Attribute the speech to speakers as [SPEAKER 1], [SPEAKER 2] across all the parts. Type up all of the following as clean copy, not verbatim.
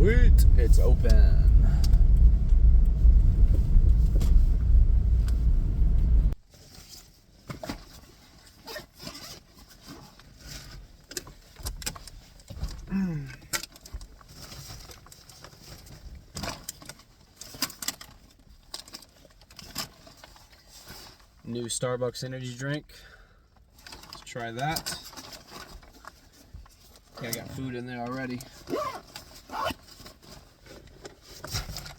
[SPEAKER 1] Sweet, it's open. New Starbucks energy drink. Let's try that. Okay, I got food in there already.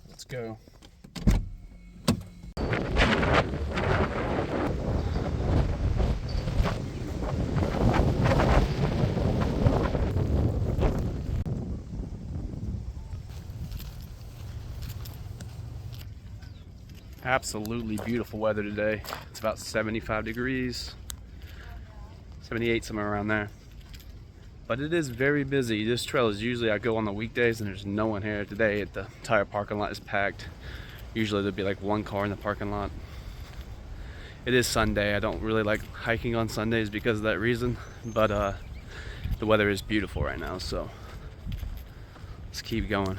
[SPEAKER 1] Let's go. Absolutely beautiful weather today. It's about 75 degrees, 78, somewhere around there. But it is very busy. This trail is usually, I go on the weekdays and there's no one here. Today the entire parking lot is packed. Usually there'll be like one car in the parking lot. It is Sunday. I don't really like hiking on Sundays because of that reason, but the weather is beautiful right now, so let's keep going.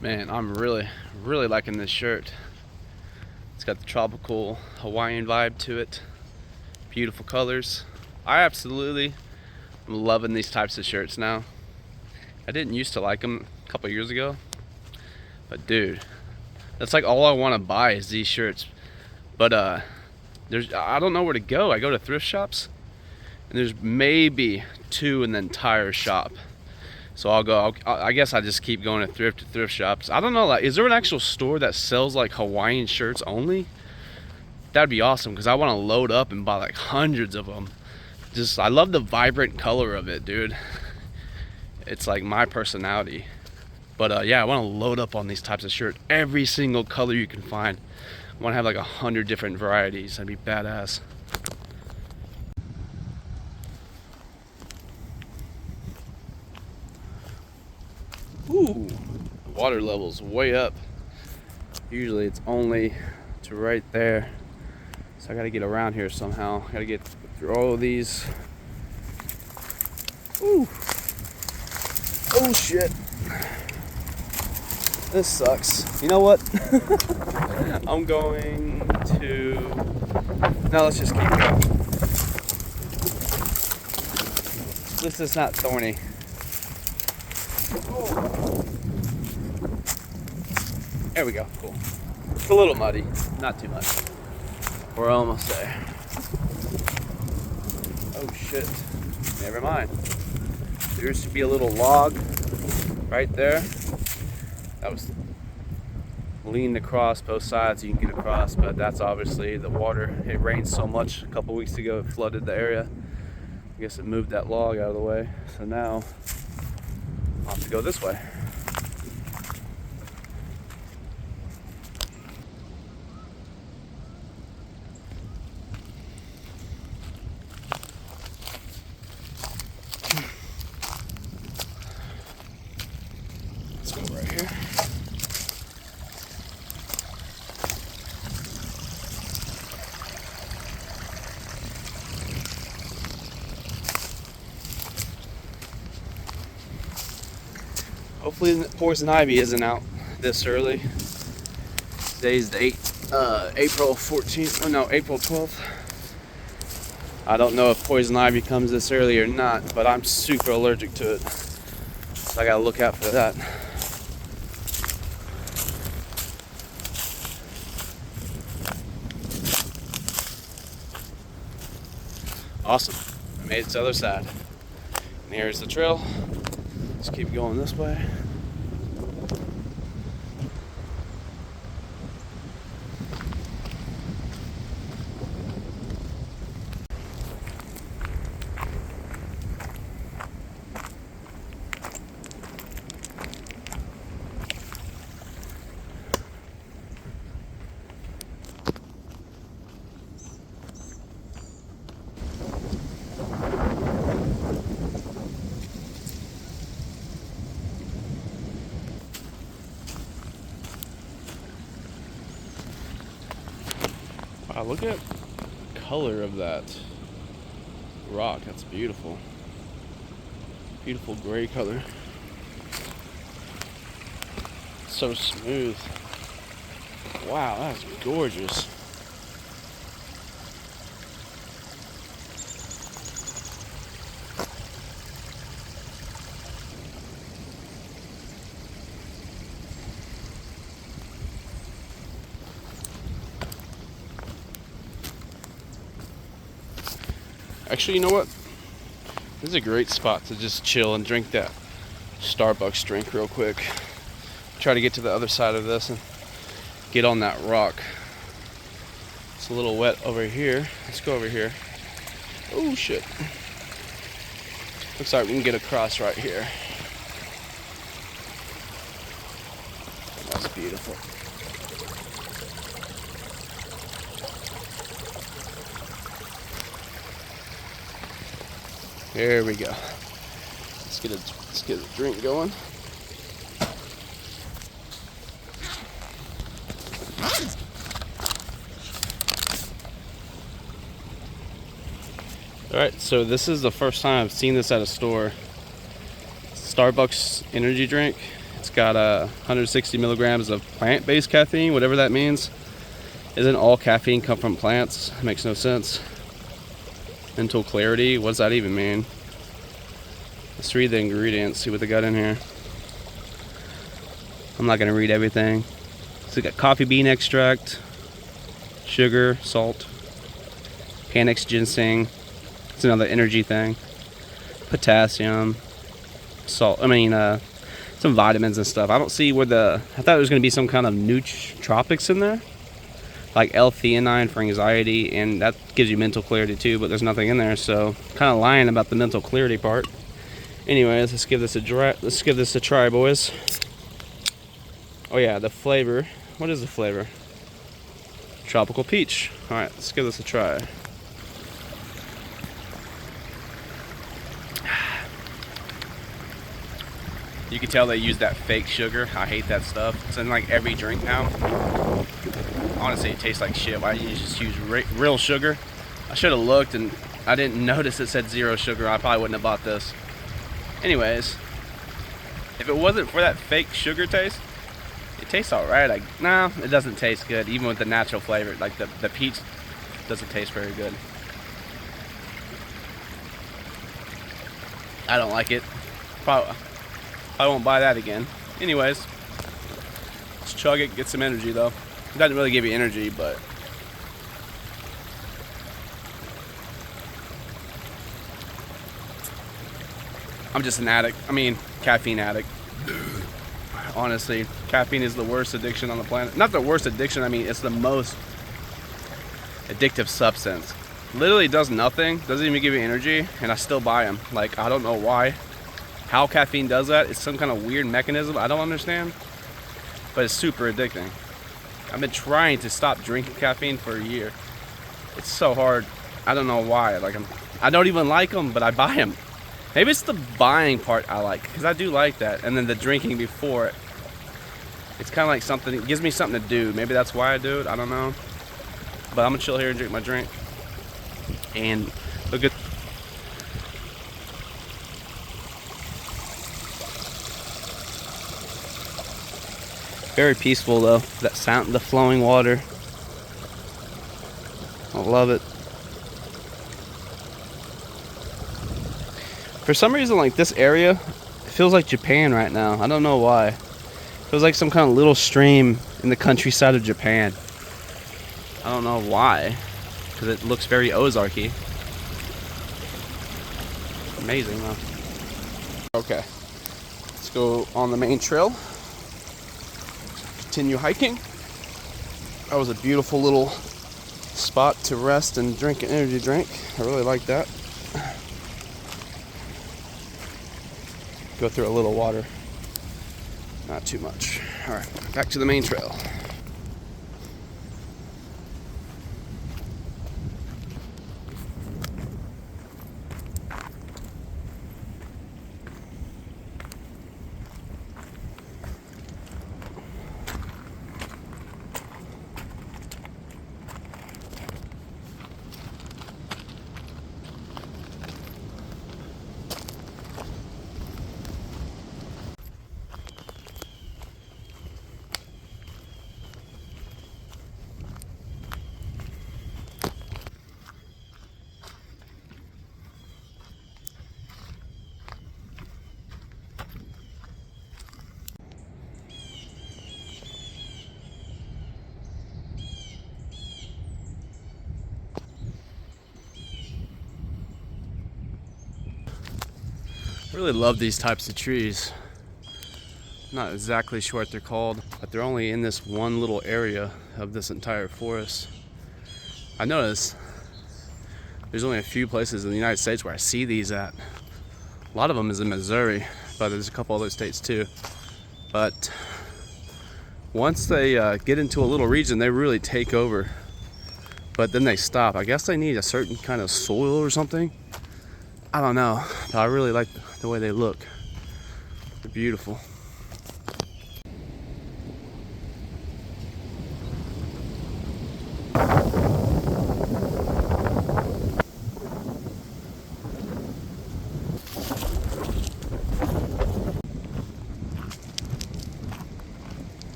[SPEAKER 1] Man, I'm really liking this shirt. It's got the tropical Hawaiian vibe to it. Beautiful colors. I absolutely am loving these types of shirts now. I didn't used to like them a couple years ago, but dude, that's like all I want to buy is these shirts. But I don't know where to go. I go to thrift shops and there's maybe 2 in the entire shop. So I guess I just keep going to thrift shops. I don't know, like, is there an actual store that sells like Hawaiian shirts only? That'd be awesome, because I want to load up and buy like hundreds of them. I love the vibrant color of it, dude. It's like my personality. But yeah, I want to load up on these types of shirts. Every single color you can find. I want to have like 100 different varieties. That'd be badass. Ooh, water level's way up. Usually it's only to right there. So I gotta get around here somehow. I gotta get through all of these. Ooh. Oh shit. This sucks. You know what? I'm going to... No, let's just keep going. This is not thorny. There we go, cool. It's a little muddy, not too much. We're almost there. Oh shit, never mind. There used to be a little log right there. That was leaned across both sides so you can get across, but that's obviously the water. It rained so much a couple weeks ago, it flooded the area. I guess it moved that log out of the way. So now I'll have to go this way. Let's go right here. Hopefully the poison ivy isn't out this early. Today's the April 14th. Oh no, April 12th. I don't know if poison ivy comes this early or not, but I'm super allergic to it. So I gotta look out for that. Awesome. I made it to the other side. And here's the trail. Let's keep going this way. Wow, look at the color of that rock. That's beautiful. Beautiful gray color. So smooth. Wow, that's gorgeous. Actually, you know what? This is a great spot to just chill and drink that Starbucks drink real quick. Try to get to the other side of this and get on that rock. It's a little wet over here. Let's go over here. Oh shit. Looks like we can get across right here. That's beautiful. There we go. Let's get a drink going. Alright, so this is the first time I've seen this at a store. Starbucks energy drink. It's got 160 milligrams of plant-based caffeine, whatever that means. Isn't all caffeine come from plants? It makes no sense. Mental clarity, what does that even mean? Let's read the ingredients, see what they got in here. I'm not gonna read everything. So we got coffee bean extract, sugar, salt, Panax ginseng. It's another energy thing. Potassium, salt. Some vitamins and stuff. I don't see where I thought there was gonna be some kind of nootropics in there, like L-theanine for anxiety, and that gives you mental clarity too. But there's nothing in there, so kind of lying about the mental clarity part. Anyways, let's give this a try, boys. Oh yeah, the flavor. What is the flavor? Tropical peach. All right, let's give this a try. You can tell they use that fake sugar. I hate that stuff. It's in like every drink now. Honestly, it tastes like shit. Why didn't you just use real sugar? I should have looked and I didn't notice it said 0 sugar. I probably wouldn't have bought this. Anyways, if it wasn't for that fake sugar taste, it tastes alright. Nah, it doesn't taste good. Even with the natural flavor, like the peach doesn't taste very good. I don't like it. I won't buy that again. Anyways, let's chug it, get some energy though. It doesn't really give you energy, but I'm just an addict. Caffeine addict. Honestly, caffeine is the worst addiction on the planet. Not the worst addiction, it's the most addictive substance. Literally does nothing, doesn't even give you energy, and I still buy them. Like, I don't know why. How caffeine does that? It's some kind of weird mechanism I don't understand, but it's super addicting. I've been trying to stop drinking caffeine for a year. It's so hard. I don't know why. I don't even like them, but I buy them. Maybe it's the buying part I like, because I do like that, and then the drinking before it. It's kind of like something, it gives me something to do. Maybe that's why I do it, I don't know. But I'm gonna chill here and drink my drink. And look at very peaceful though. That sound, the flowing water. I love it. For some reason, like this area, it feels like Japan right now. I don't know why. It feels like some kind of little stream in the countryside of Japan. I don't know why, because it looks very Ozarky. Amazing, huh? Okay, let's go on the main trail. Continue hiking. That was a beautiful little spot to rest and drink an energy drink. I really like that. Go through a little water. Not too much. All right, back to the main trail. really love these types of trees. I'm not exactly sure what they're called, but they're only in this one little area of this entire forest. I noticed there's only a few places in the United States where I see these at. A lot of them is in Missouri, but there's a couple other states too. But once they get into a little region, they really take over. But then they stop. I guess they need a certain kind of soil or something. I don't know, but I really like the way they look. They're beautiful.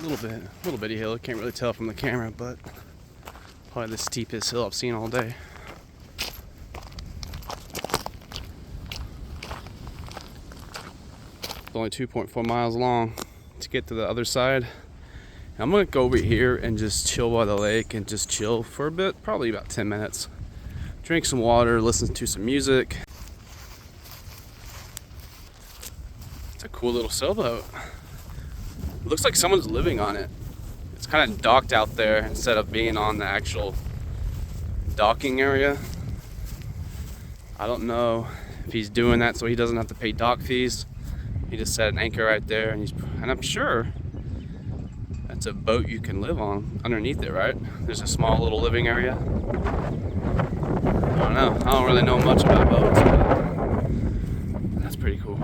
[SPEAKER 1] A little bitty hill. Can't really tell from the camera, but probably the steepest hill I've seen all day. It's only 2.4 miles long to get to the other side. I'm gonna go over here and just chill by the lake and just chill for a bit, probably about 10 minutes. Drink some water, listen to some music. It's a cool little sailboat. It looks like someone's living on it. It's kind of docked out there instead of being on the actual docking area. I don't know if he's doing that so he doesn't have to pay dock fees. He just set an anchor right there, and I'm sure that's a boat you can live on underneath it, right? There's a small little living area. I don't know. I don't really know much about boats, but that's pretty cool.